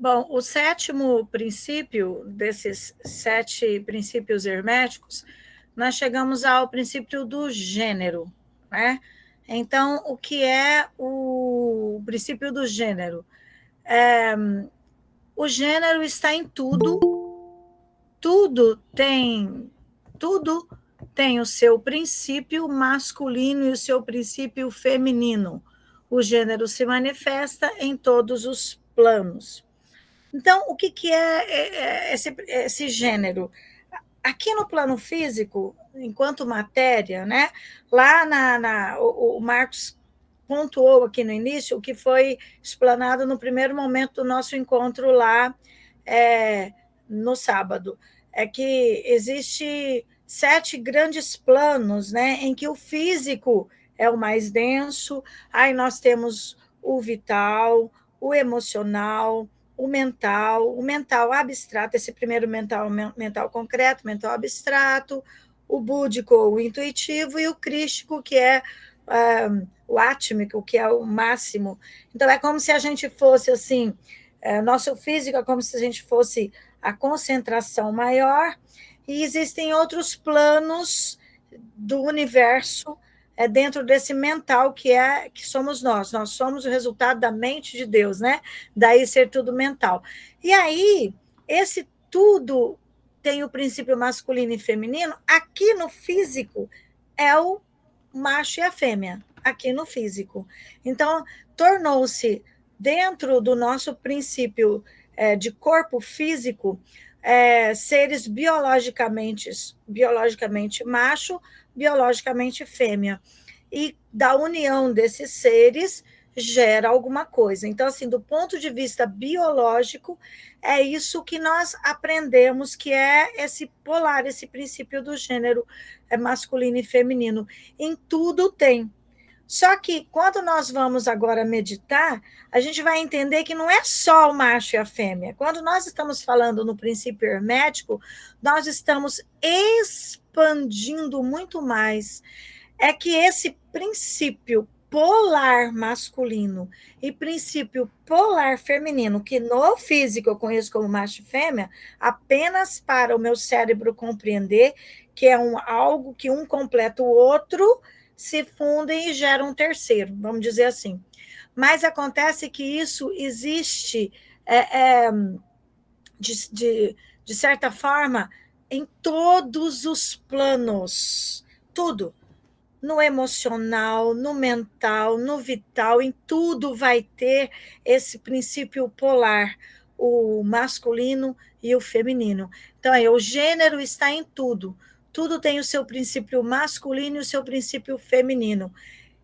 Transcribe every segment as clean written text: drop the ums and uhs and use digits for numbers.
Bom, o sétimo princípio desses 7 princípios herméticos, nós chegamos ao princípio do gênero, né? Então, o que é o princípio do gênero? O gênero está em tudo, tudo tudo tem o seu princípio masculino e o seu princípio feminino. O gênero se manifesta em todos os planos. Então, o que é esse gênero? Aqui no plano físico, enquanto matéria, né? Lá o Marcos pontuou aqui no início o que foi explanado no primeiro momento do nosso encontro lá no sábado. É que existe 7 grandes planos, né? Em que o físico é o mais denso, aí nós temos o vital, o emocional, o mental abstrato, esse primeiro mental concreto, mental abstrato, o búdico, o intuitivo, e o crístico, que é o átmico, que é o máximo. Então, é como se a gente fosse assim, nosso físico é como se a gente fosse a concentração maior, e existem outros planos do universo dentro desse mental que somos nós somos o resultado da mente de Deus, né? Daí ser tudo mental. E aí, esse tudo tem o princípio masculino e feminino, aqui no físico é o macho e a fêmea, aqui no físico. Então, tornou-se dentro do nosso princípio de corpo físico, seres biologicamente macho, biologicamente fêmea. E da união desses seres gera alguma coisa. Então, assim, do ponto de vista biológico, é isso que nós aprendemos, que é esse polar, esse princípio do gênero masculino e feminino. Em tudo tem. Só que quando nós vamos agora meditar, a gente vai entender que não é só o macho e a fêmea. Quando nós estamos falando no princípio hermético, nós estamos expandindo muito mais. É que esse princípio polar masculino e princípio polar feminino, que no físico eu conheço como macho e fêmea, apenas para o meu cérebro compreender que é algo que um completa o outro, se fundem e geram um terceiro, vamos dizer assim. Mas acontece que isso existe, de certa forma, em todos os planos, tudo. No emocional, no mental, no vital, em tudo vai ter esse princípio polar, o masculino e o feminino. Então, o gênero está em tudo. Tudo tem o seu princípio masculino e o seu princípio feminino.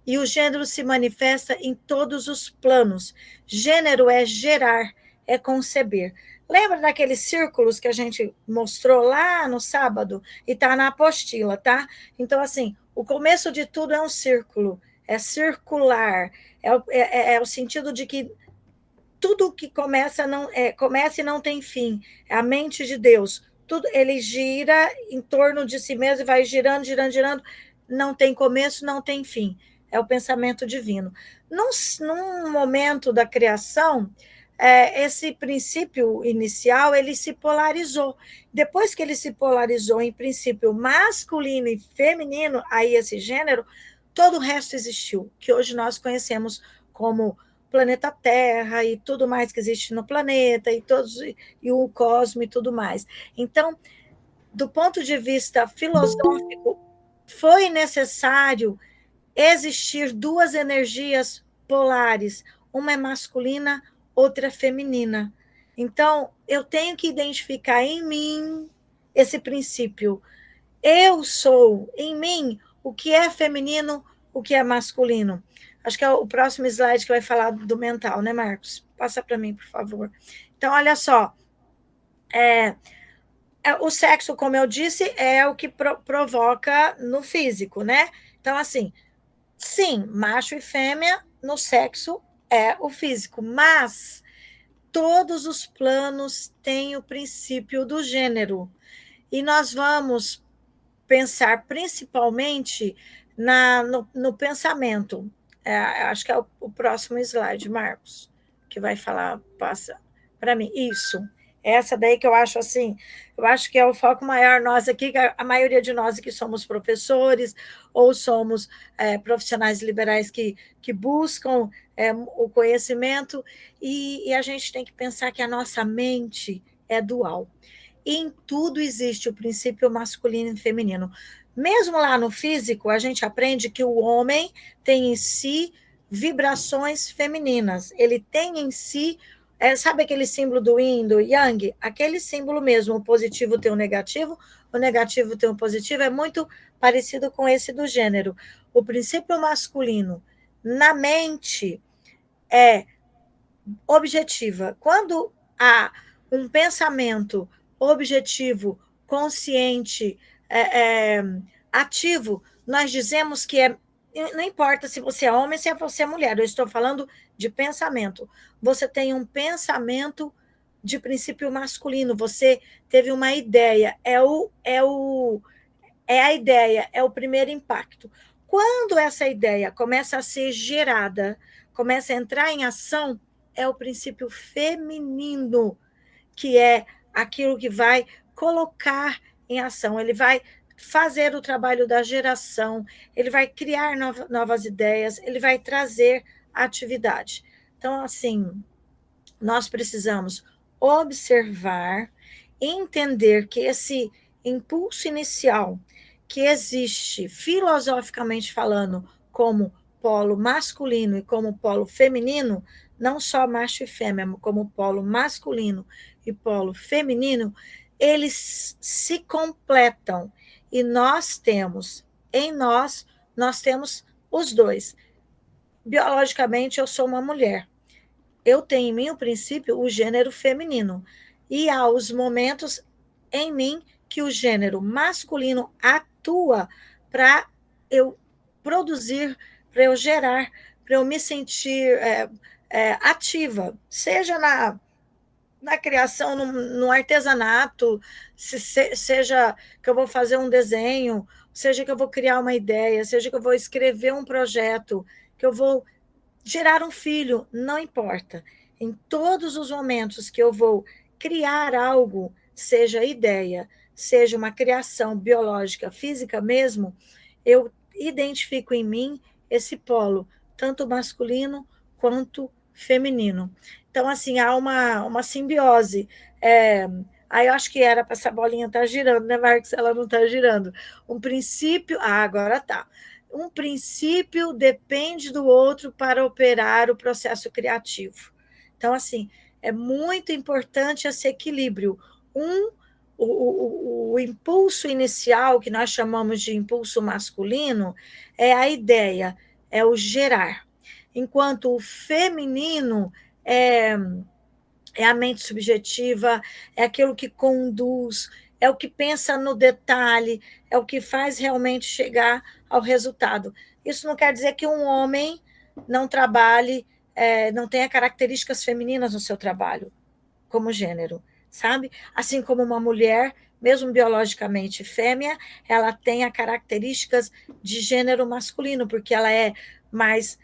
E o gênero se manifesta em todos os planos. Gênero é gerar, é conceber. Lembra daqueles círculos que a gente mostrou lá no sábado? E está na apostila, tá? Então, assim, o começo de tudo é um círculo, é circular, é o sentido de que tudo que começa e não tem fim, é a mente de Deus. Tudo, ele gira em torno de si mesmo e vai girando, girando, girando, não tem começo, não tem fim. É o pensamento divino. Num momento da criação, esse princípio inicial ele se polarizou. Depois que ele se polarizou em princípio masculino e feminino, aí esse gênero, todo o resto existiu, que hoje nós conhecemos como planeta Terra e tudo mais que existe no planeta e o cosmos e tudo mais. Então, do ponto de vista filosófico, foi necessário existir 2 energias polares, uma é masculina, outra é feminina. Então, eu tenho que identificar em mim esse princípio. Eu sou, em mim, o que é feminino, o que é masculino. Acho que é o próximo slide que vai falar do mental, né, Marcos? Passa para mim, por favor. Então, olha só. O sexo, como eu disse, é o que provoca no físico, né? Então, assim, sim, macho e fêmea no sexo é o físico, mas todos os planos têm o princípio do gênero. E nós vamos pensar principalmente no pensamento. Acho que é o próximo slide, Marcos, que vai falar, passa. para mim, isso. Essa daí que eu acho assim, eu acho que é o foco maior nós aqui, que a maioria de nós aqui somos professores ou somos profissionais liberais que buscam o conhecimento, e a gente tem que pensar que a nossa mente é dual. Em tudo existe o princípio masculino e feminino. Mesmo lá no físico, a gente aprende que o homem tem em si vibrações femininas. Ele tem em si, sabe aquele símbolo do yin, do yang? Aquele símbolo mesmo, o positivo tem o negativo tem o positivo, é muito parecido com esse do gênero. O princípio masculino na mente é objetiva. Quando há um pensamento objetivo, consciente, é, é, ativo, nós dizemos que é. Não importa se você é homem, se você é mulher, eu estou falando de pensamento. Você tem um pensamento de princípio masculino, você teve uma ideia, é a ideia, é o primeiro impacto. Quando essa ideia começa a ser gerada, começa a entrar em ação, é o princípio feminino, que é aquilo que vai colocar em ação, ele vai fazer o trabalho da geração, ele vai criar novas ideias, ele vai trazer atividade. Então, assim, nós precisamos observar, entender que esse impulso inicial que existe filosoficamente falando como polo masculino e como polo feminino, não só macho e fêmea, como polo masculino e polo feminino, eles se completam e nós temos os dois. Biologicamente eu sou uma mulher, eu tenho em mim o princípio, o gênero feminino. E há os momentos em mim que o gênero masculino atua para eu produzir, para eu gerar, para eu me sentir ativa, seja na criação, no artesanato, seja que eu vou fazer um desenho, seja que eu vou criar uma ideia, seja que eu vou escrever um projeto, que eu vou gerar um filho, não importa. Em todos os momentos que eu vou criar algo, seja ideia, seja uma criação biológica, física mesmo, eu identifico em mim esse polo, tanto masculino quanto feminino. Então, assim, há uma simbiose. Aí eu acho que era para essa bolinha estar girando, né, Marcos? Ela não está girando. Um princípio. Ah, agora está. Um princípio depende do outro para operar o processo criativo. Então, assim, é muito importante esse equilíbrio. O impulso inicial, que nós chamamos de impulso masculino, é a ideia, é o gerar. Enquanto o feminino é a mente subjetiva, é aquilo que conduz, é o que pensa no detalhe, é o que faz realmente chegar ao resultado. Isso não quer dizer que um homem não trabalhe, não tenha características femininas no seu trabalho, como gênero, sabe? Assim como uma mulher, mesmo biologicamente fêmea, ela tem as características de gênero masculino, porque ela é mais,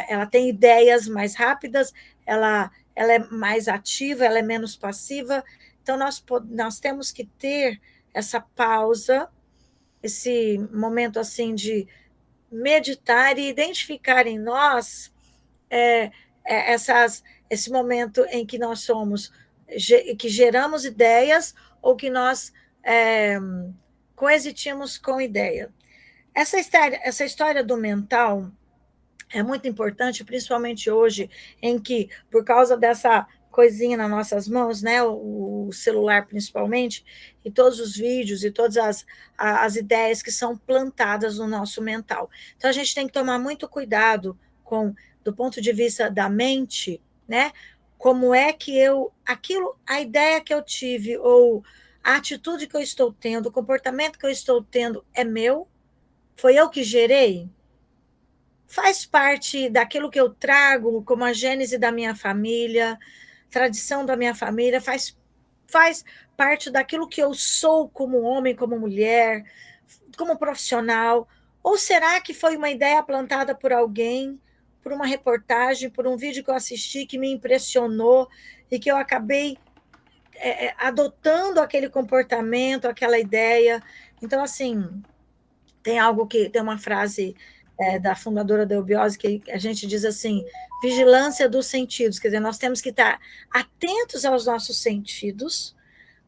ela tem ideias mais rápidas, ela é mais ativa, ela é menos passiva. Então, nós temos que ter essa pausa, esse momento assim de meditar e identificar em nós esse momento em que nós somos, que geramos ideias ou que nós coexistimos com ideia. Essa história do mental é muito importante, principalmente hoje, em que, por causa dessa coisinha nas nossas mãos, né, o celular principalmente, e todos os vídeos e todas as ideias que são plantadas no nosso mental. Então, a gente tem que tomar muito cuidado com, do ponto de vista da mente, né, como é que a ideia que eu tive, ou a atitude que eu estou tendo, o comportamento que eu estou tendo é meu? Foi eu que gerei? Faz parte daquilo que eu trago como a gênese da minha família, tradição da minha família, faz parte daquilo que eu sou como homem, como mulher, como profissional? Ou será que foi uma ideia plantada por alguém, por uma reportagem, por um vídeo que eu assisti que me impressionou e que eu acabei adotando aquele comportamento, aquela ideia. Então, assim, tem uma frase da fundadora da eubiose que a gente diz assim: vigilância dos sentidos, quer dizer, nós temos que estar atentos aos nossos sentidos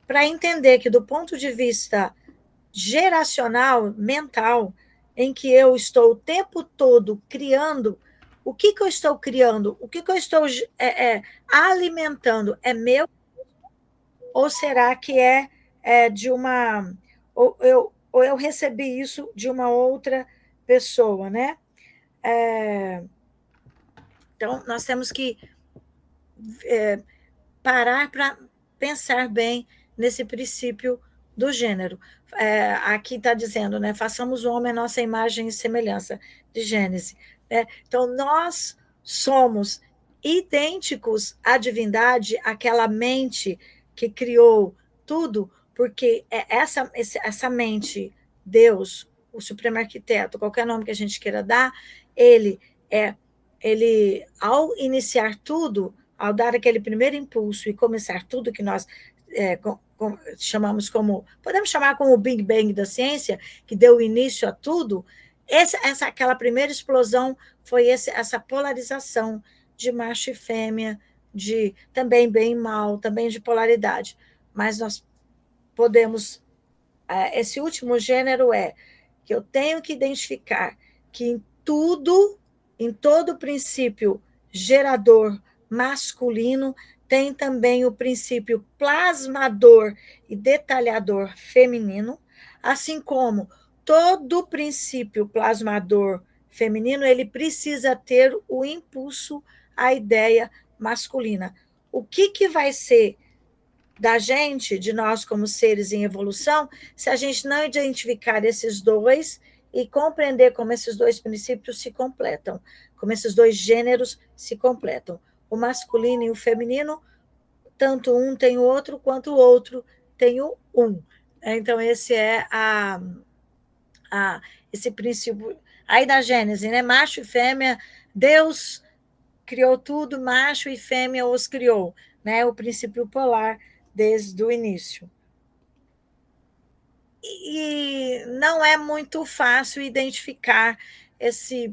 para entender que, do ponto de vista geracional, mental, em que eu estou o tempo todo criando, o que eu estou criando, o que eu estou alimentando, é meu, ou será que de uma. Ou eu recebi isso de uma outra pessoa, né? Então, nós temos que parar para pensar bem nesse princípio do gênero. Aqui está dizendo, né? Façamos o homem a nossa imagem e semelhança, de Gênesis. Né? Então, nós somos idênticos à divindade, aquela mente que criou tudo, porque essa mente, Deus, o Supremo Arquiteto, qualquer nome que a gente queira dar, ele é ao iniciar tudo, ao dar aquele primeiro impulso e começar tudo que nós chamamos podemos chamar como o Big Bang da ciência, que deu início a tudo, aquela primeira explosão foi essa polarização de macho e fêmea, de também bem e mal, também de polaridade. Mas nós podemos, esse último gênero que eu tenho que identificar que em todo princípio gerador masculino, tem também o princípio plasmador e detalhador feminino, assim como todo princípio plasmador feminino, ele precisa ter o impulso à ideia masculina. O que vai ser da gente, de nós como seres em evolução, se a gente não identificar esses dois e compreender como esses dois princípios se completam, como esses dois gêneros se completam. O masculino e o feminino, tanto um tem o outro, quanto o outro tem o um. Então, esse é esse princípio aí da Gênesis, né? Macho e fêmea, Deus criou tudo, macho e fêmea os criou, né? O princípio polar desde o início. E não é muito fácil identificar esse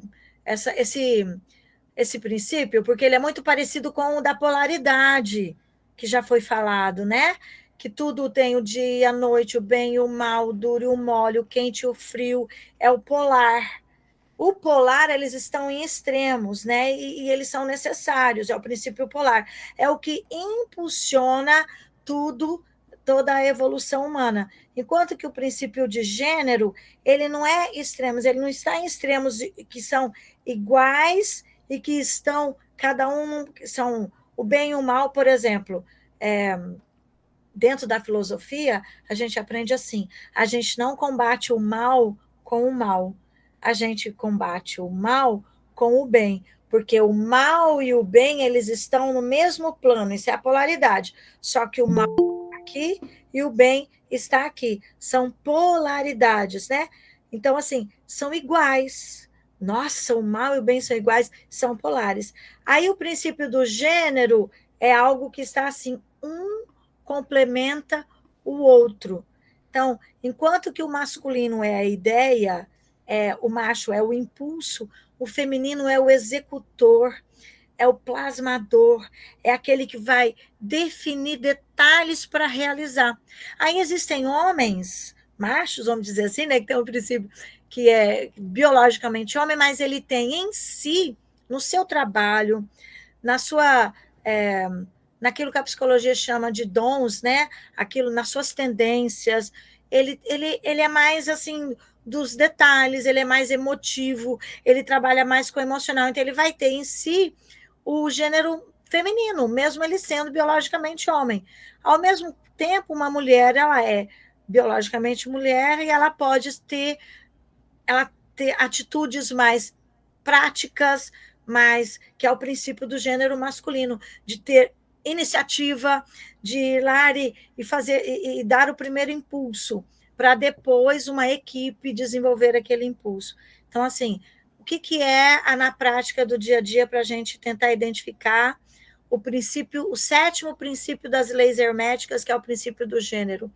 princípio, porque ele é muito parecido com o da polaridade, que já foi falado, né? Que tudo tem o dia, a noite, o bem e o mal, o duro e o mole, o quente e o frio, é o polar. O polar, eles estão em extremos, né? E eles são necessários, é o princípio polar. É o que impulsiona toda a evolução humana. Enquanto que o princípio de gênero, ele não é extremos, ele não está em extremos que são iguais e que estão, cada um, são o bem e o mal, por exemplo. Dentro da filosofia, a gente aprende assim: a gente não combate o mal com o mal, a gente combate o mal com o bem, porque o mal e o bem, eles estão no mesmo plano, isso é a polaridade, só que o mal está aqui e o bem está aqui, são polaridades, né? Então, assim, são iguais. Nossa, o mal e o bem são iguais, são polares. Aí o princípio do gênero é algo que está assim, complementa o outro. Então, enquanto que o masculino é a ideia, o macho é o impulso, o feminino é o executor, é o plasmador, é aquele que vai definir detalhes para realizar. Aí existem homens, machos, vamos dizer assim, né, que tem um princípio que é biologicamente homem, mas ele tem em si, no seu trabalho, na sua naquilo que a psicologia chama de dons, né? Aquilo nas suas tendências, ele é mais assim dos detalhes, ele é mais emotivo, ele trabalha mais com o emocional, então ele vai ter em si o gênero feminino, mesmo ele sendo biologicamente homem. Ao mesmo tempo, uma mulher, ela é biologicamente mulher e ela ter atitudes mais práticas, mais que é o princípio do gênero masculino, de ter iniciativa, de ir lá e fazer e dar o primeiro impulso, para depois uma equipe desenvolver aquele impulso. Então, assim, o que é na prática do dia a dia para a gente tentar identificar o sétimo princípio das leis herméticas, que é o princípio do gênero.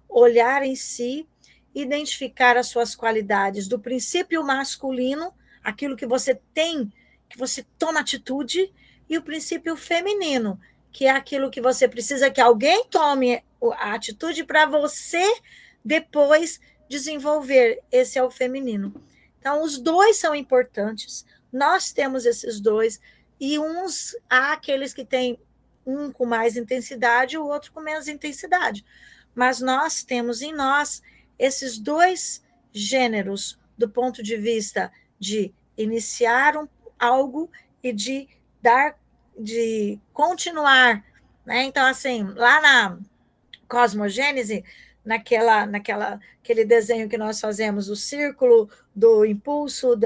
Olhar em si, identificar as suas qualidades do princípio masculino, aquilo que você tem, que você toma atitude, e o princípio feminino, que é aquilo que você precisa que alguém tome a atitude para você depois desenvolver. Esse é o feminino. Então, os dois são importantes, nós temos esses dois, e há aqueles que têm um com mais intensidade e o outro com menos intensidade. Mas nós temos em nós esses dois gêneros, do ponto de vista de iniciar algo e de continuar. Né? Então, assim, lá na cosmogênese, aquele desenho que nós fazemos, o círculo do impulso,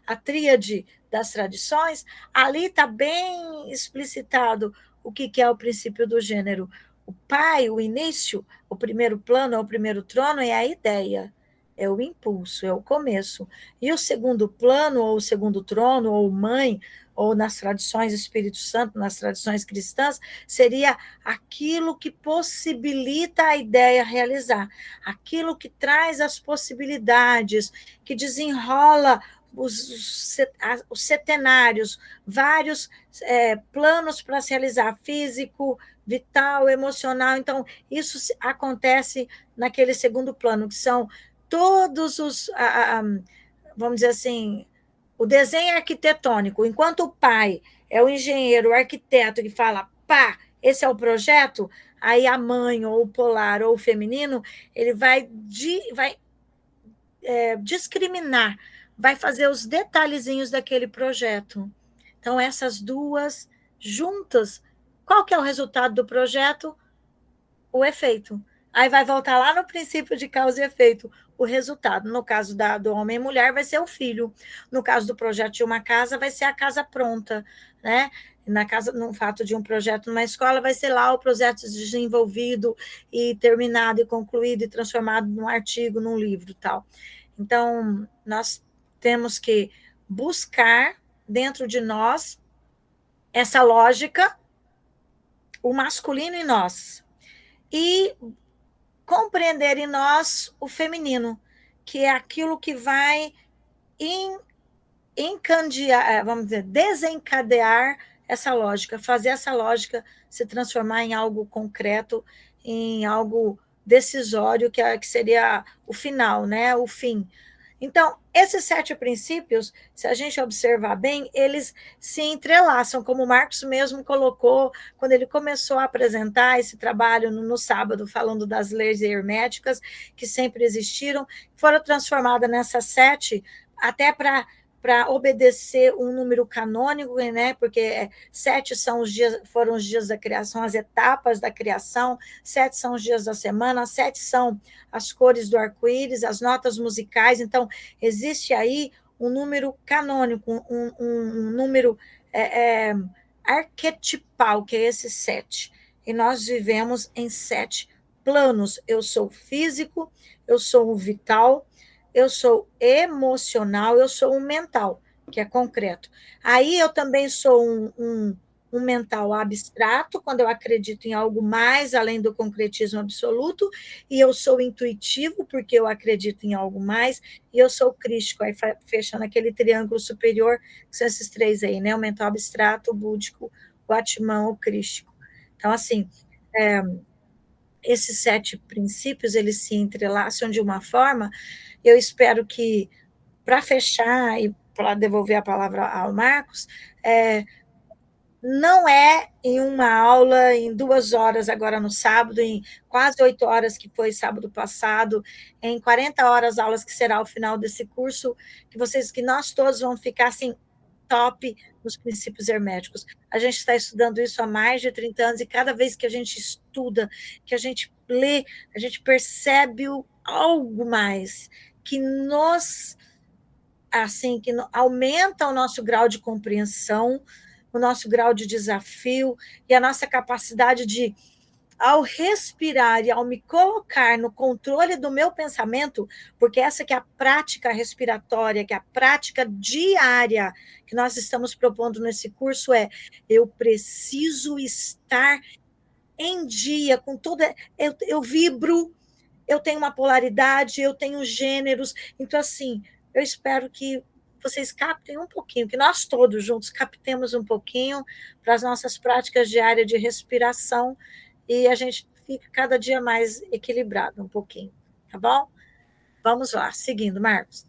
a tríade das tradições, ali está bem explicitado o que é o princípio do gênero. O pai, o início, o primeiro plano, é o primeiro trono, é a ideia, é o impulso, é o começo. E o segundo plano, ou o segundo trono, ou mãe, ou nas tradições Espírito Santo, nas tradições cristãs, seria aquilo que possibilita a ideia realizar, aquilo que traz as possibilidades, que desenrola os setenários, vários planos para se realizar, físico, vital, emocional. Então, isso acontece naquele segundo plano, que são todos vamos dizer assim, o desenho arquitetônico. Enquanto o pai é o engenheiro, o arquiteto, que fala, pá, esse é o projeto, aí a mãe, ou o polar, ou o feminino, ele vai discriminar, vai fazer os detalhezinhos daquele projeto. Então, essas duas juntas, qual que é o resultado do projeto? O efeito. Aí vai voltar lá no princípio de causa e efeito. O resultado, no caso do homem e mulher, vai ser o filho. No caso do projeto de uma casa, vai ser a casa pronta, né? No fato de um projeto numa escola, vai ser lá o projeto desenvolvido e terminado e concluído e transformado num artigo, num livro, tal. Então, nós temos que buscar dentro de nós essa lógica, o masculino em nós, e compreender em nós o feminino, que é aquilo que vai encandear, vamos dizer, desencadear essa lógica, fazer essa lógica se transformar em algo concreto, em algo decisório, que seria o final, né? O fim. Então, esses 7 princípios, se a gente observar bem, eles se entrelaçam, como o Marcos mesmo colocou, quando ele começou a apresentar esse trabalho no sábado, falando das leis herméticas, que sempre existiram, foram transformadas nessas 7, até para obedecer um número canônico, né? Porque 7 foram os dias da criação, as etapas da criação, 7 são os dias da semana, 7 são as cores do arco-íris, as notas musicais. Então, existe aí um número canônico, um número arquetipal, que é esse 7. E nós vivemos em 7 planos. Eu sou físico, eu sou o vital, eu sou emocional, eu sou um mental, que é concreto. Aí eu também sou um mental abstrato, quando eu acredito em algo mais além do concretismo absoluto, e eu sou intuitivo, porque eu acredito em algo mais, e eu sou crístico, aí fechando aquele triângulo superior, que são esses 3 aí, né? O mental abstrato, o búdico, o atman, o crístico. Então, assim, esses 7 princípios, eles se entrelaçam de uma forma, eu espero que, para fechar e para devolver a palavra ao Marcos, não é em uma aula, em 2 horas agora no sábado, em quase 8 horas que foi sábado passado, em 40 horas aulas que será o final desse curso, que nós todos vamos ficar assim, top nos princípios herméticos. A gente está estudando isso há mais de 30 anos, e cada vez que a gente estuda, que a gente lê, a gente percebe algo mais, que que aumenta o nosso grau de compreensão, o nosso grau de desafio e a nossa capacidade de ao respirar e ao me colocar no controle do meu pensamento, porque essa que é a prática respiratória, que é a prática diária que nós estamos propondo nesse curso, eu preciso estar em dia com tudo. Eu vibro, eu tenho uma polaridade, eu tenho gêneros. Então, assim, eu espero que vocês captem um pouquinho, que nós todos juntos captemos um pouquinho para as nossas práticas diárias de respiração e a gente fica cada dia mais equilibrado um pouquinho, tá bom? Vamos lá, seguindo, Marcos.